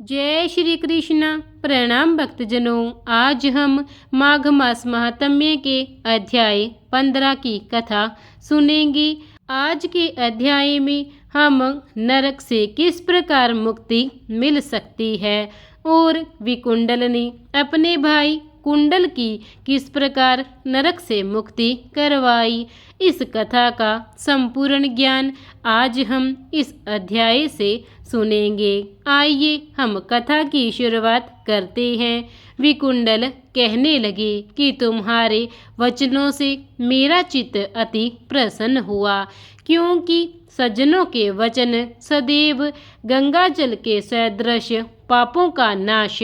जय श्री कृष्ण। प्रणाम भक्तजनों। आज हम माघ मास महात्म्य के अध्याय 15 की कथा सुनेंगे। आज के अध्याय में हम नरक से किस प्रकार मुक्ति मिल सकती है और विकुंडल ने अपने भाई कुंडल की किस प्रकार नरक से मुक्ति करवाई, इस कथा का संपूर्ण ज्ञान आज हम इस अध्याय से सुनेंगे। आइए हम कथा की शुरुआत करते हैं। विकुंडल कहने लगे कि तुम्हारे वचनों से मेरा चित्त अति प्रसन्न हुआ, क्योंकि सज्जनों के वचन सदैव गंगा जल के सदृश पापों का नाश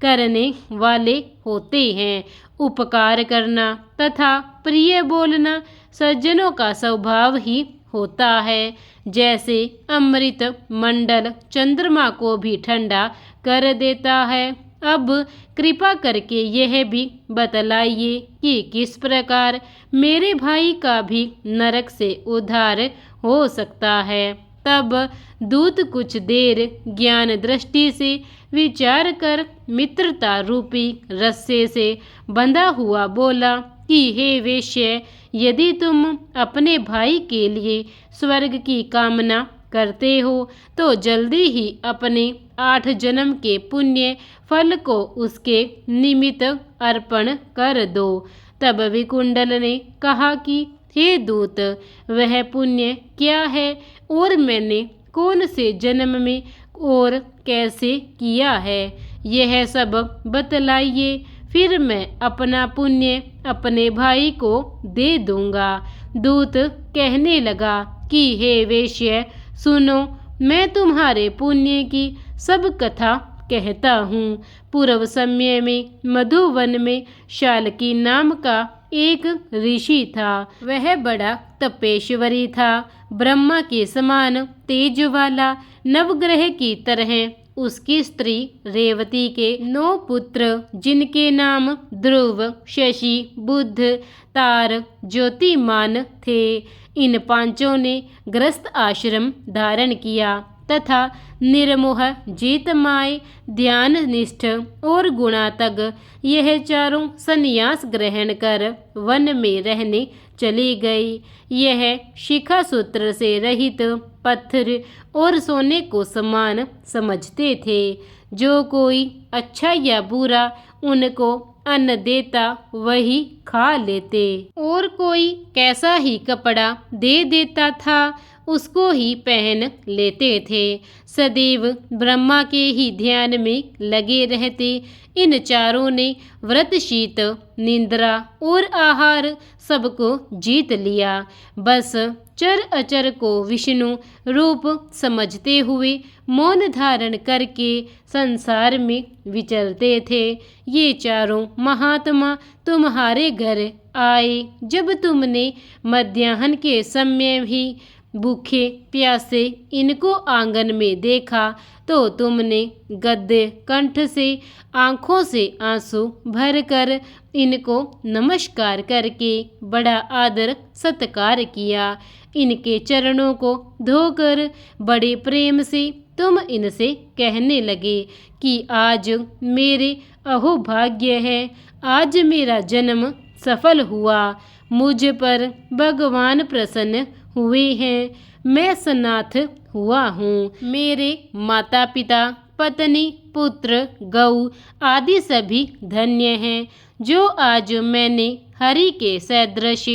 करने वाले होते हैं। उपकार करना तथा प्रिय बोलना सज्जनों का स्वभाव ही होता है। जैसे अमृत मंडल चंद्रमा को भी ठंडा कर देता है। अब कृपा करके यह भी बतलाइए कि किस प्रकार मेरे भाई का भी नरक से उद्धार हो सकता है। तब दूत कुछ देर ज्ञान दृष्टि से विचार कर मित्रता रूपी रस्से से बंधा हुआ बोला कि हे वेश्य, यदि तुम अपने भाई के लिए स्वर्ग की कामना करते हो तो जल्दी ही अपने 8 जन्म के पुण्य फल को उसके निमित्त अर्पण कर दो। तब विकुंडल ने कहा कि हे दूत, वह पुण्य क्या है और मैंने कौन से जन्म में और कैसे किया है, यह सब बतलाइए, फिर मैं अपना पुण्य अपने भाई को दे दूंगा। दूत कहने लगा कि हे वेश्य, सुनो, मैं तुम्हारे पुण्य की सब कथा कहता हूँ। पूर्व समय में मधुवन में शाल्की नाम का एक ऋषि था। वह बड़ा तपेश्वरी था। ब्रह्मा के समान तेज वाला, नवग्रह की तरह उसकी स्त्री रेवती के 9 पुत्र, जिनके नाम ध्रुव, शशि, बुध, तार, ज्योतिमान थे। इन पांचों ने गृहस्थ आश्रम धारण किया तथा निर्मोह, जीतमाय, ध्यान निष्ठ और गुणातग, यह चारों संन्यास ग्रहण कर वन में रहने चली गई। यह शिखा सूत्र से रहित पत्थर और सोने को समान समझते थे। जो कोई अच्छा या बुरा उनको अन्न देता वही खा लेते, और कोई कैसा ही कपड़ा दे देता था उसको ही पहन लेते थे। सदैव ब्रह्मा के ही ध्यान में लगे रहते इन चारों ने व्रत, शीत, निद्रा और आहार सबको जीत लिया। बस चर अचर को विष्णु रूप समझते हुए मौन धारण करके संसार में विचरते थे। ये चारों महात्मा तुम्हारे घर आए जब तुमने मध्याह्न के समय ही भूखे प्यासे इनको आंगन में देखा तो तुमने गद्य कंठ से आंखों से आंसू भरकर इनको नमस्कार करके बड़ा आदर सत्कार किया। इनके चरणों को धोकर बड़े प्रेम से तुम इनसे कहने लगे कि आज मेरे अहोभाग्य है, आज मेरा जन्म सफल हुआ, मुझ पर भगवान प्रसन्न हुए हैं, मैं सनाथ हुआ हूँ। मेरे माता पिता, पत्नी, पुत्र, गौ आदि सभी धन्य हैं, जो आज मैंने हरि के सदृश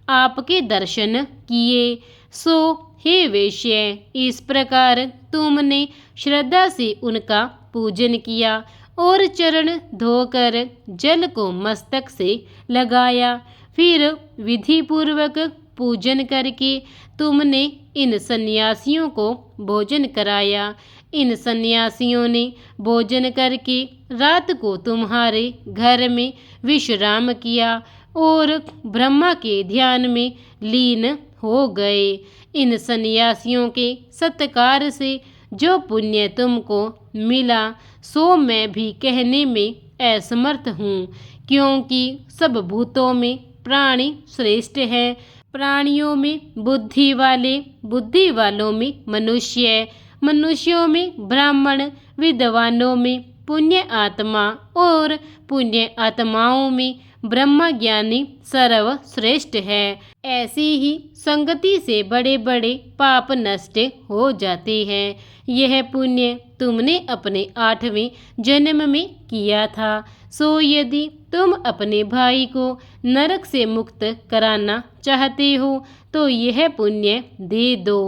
आपके दर्शन किए। सो हे वेश्य, इस प्रकार तुमने श्रद्धा से उनका पूजन किया और चरण धोकर जल को मस्तक से लगाया। फिर विधि पूर्वक पूजन करके तुमने इन सन्यासियों को भोजन कराया। इन सन्यासियों ने भोजन करके रात को तुम्हारे घर में विश्राम किया और ब्रह्मा के ध्यान में लीन हो गए। इन सन्यासियों के सत्कार से जो पुण्य तुमको मिला सो मैं भी कहने में असमर्थ हूँ, क्योंकि सब भूतों में प्राणी श्रेष्ठ है। प्राणियों में बुद्धि वाले, बुद्धि वालों में मनुष्य, मनुष्यों में ब्राह्मण, विद्वानों में पुण्य आत्मा और पुण्य आत्माओं में ब्रह्म ज्ञानी सर्वश्रेष्ठ है। ऐसी ही संगति से बड़े बड़े पाप नष्ट हो जाते हैं। यह पुण्य तुमने अपने 8वें जन्म में किया था। सो यदि तुम अपने भाई को नरक से मुक्त कराना चाहते हो तो यह पुण्य दे दो।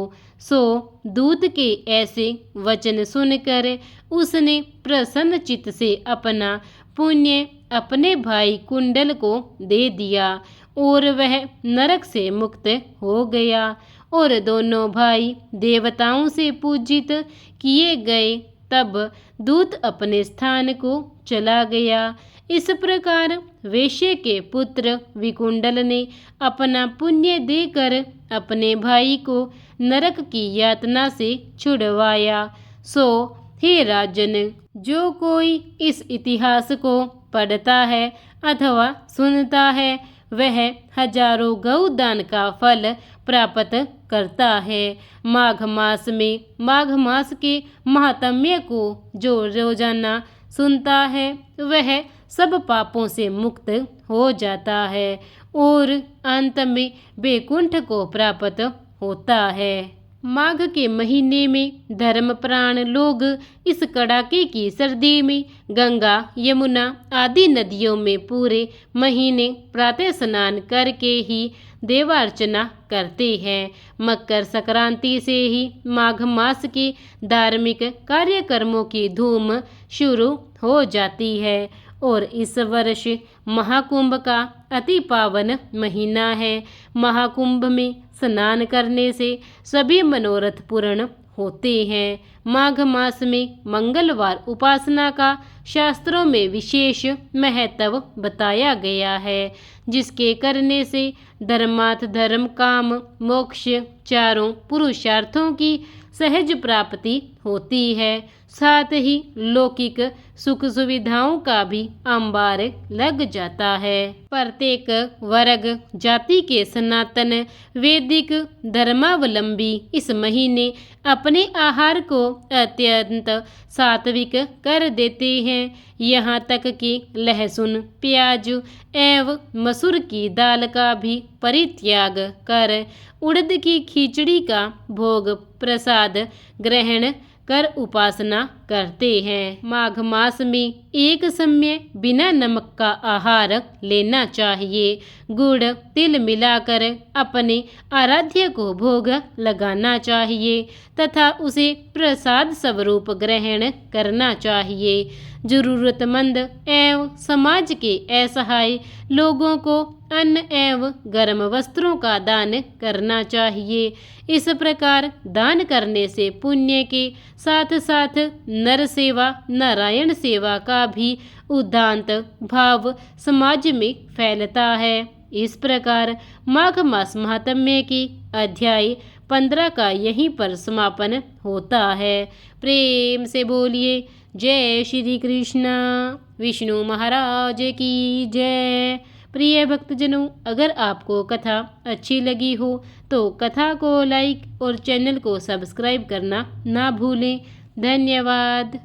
सो दूत के ऐसे वचन सुनकर उसने प्रसन्न चित्त से अपना पुण्य अपने भाई कुंडल को दे दिया और वह नरक से मुक्त हो गया और दोनों भाई देवताओं से पूजित किए गए। तब दूत अपने स्थान को चला गया। इस प्रकार वेश्य के पुत्र विकुंडल ने अपना पुण्य देकर अपने भाई को नरक की यातना से छुड़वाया। सो हे राजन, जो कोई इस इतिहास को पढ़ता है अथवा सुनता है वह हजारों गौदान का फल प्राप्त करता है। माघ मास में माघ मास के महात्म्य को जो रोजाना सुनता है वह सब पापों से मुक्त हो जाता है और अंत में वैकुंठ को प्राप्त होता है। माघ के महीने में धर्मप्राण लोग इस कड़ाके की सर्दी में गंगा यमुना आदि नदियों में पूरे महीने प्रातः स्नान करके ही देवार्चना करते हैं। मकर संक्रांति से ही माघ मास के धार्मिक कार्यक्रमों की धूम शुरू हो जाती है और इस वर्ष महाकुंभ का अति पावन महीना है। महाकुंभ में स्नान करने से सभी मनोरथ पूर्ण होते हैं। माघ मास में मंगलवार उपासना का शास्त्रों में विशेष महत्व बताया गया है, जिसके करने से धर्मार्थ धर्म काम मोक्ष चारों पुरुषार्थों की सहज प्राप्ति होती है। साथ ही लौकिक सुख सुविधाओं का भी अंबार लग जाता है। प्रत्येक वर्ग जाति के सनातन वैदिक धर्मावलंबी इस महीने अपने आहार को अत्यंत सात्विक कर देते हैं। यहाँ तक कि लहसुन प्याज एवं मसूर की दाल का भी परित्याग कर उड़द की खिचड़ी का भोग प्रसाद ग्रहण कर उपासना करते हैं। माघ मास में एक समय बिना नमक का आहार लेना चाहिए। गुड़ तिल मिलाकर अपने आराध्य को भोग लगाना चाहिए तथा उसे प्रसाद स्वरूप ग्रहण करना चाहिए। जरूरतमंद एवं समाज के असहाय लोगों को अन्न एवं गर्म वस्त्रों का दान करना चाहिए। इस प्रकार दान करने से पुण्य के साथ साथ नर सेवा नारायण सेवा का भी उदात्त भाव समाज में फैलता है। इस प्रकार माघ मास महात्म्य की अध्याय 15 का यहीं पर समापन होता है। प्रेम से बोलिए जय श्री कृष्ण। विष्णु महाराज की जय। प्रिय भक्तजनों, अगर आपको कथा अच्छी लगी हो तो कथा को लाइक और चैनल को सब्सक्राइब करना ना भूलें। धन्यवाद।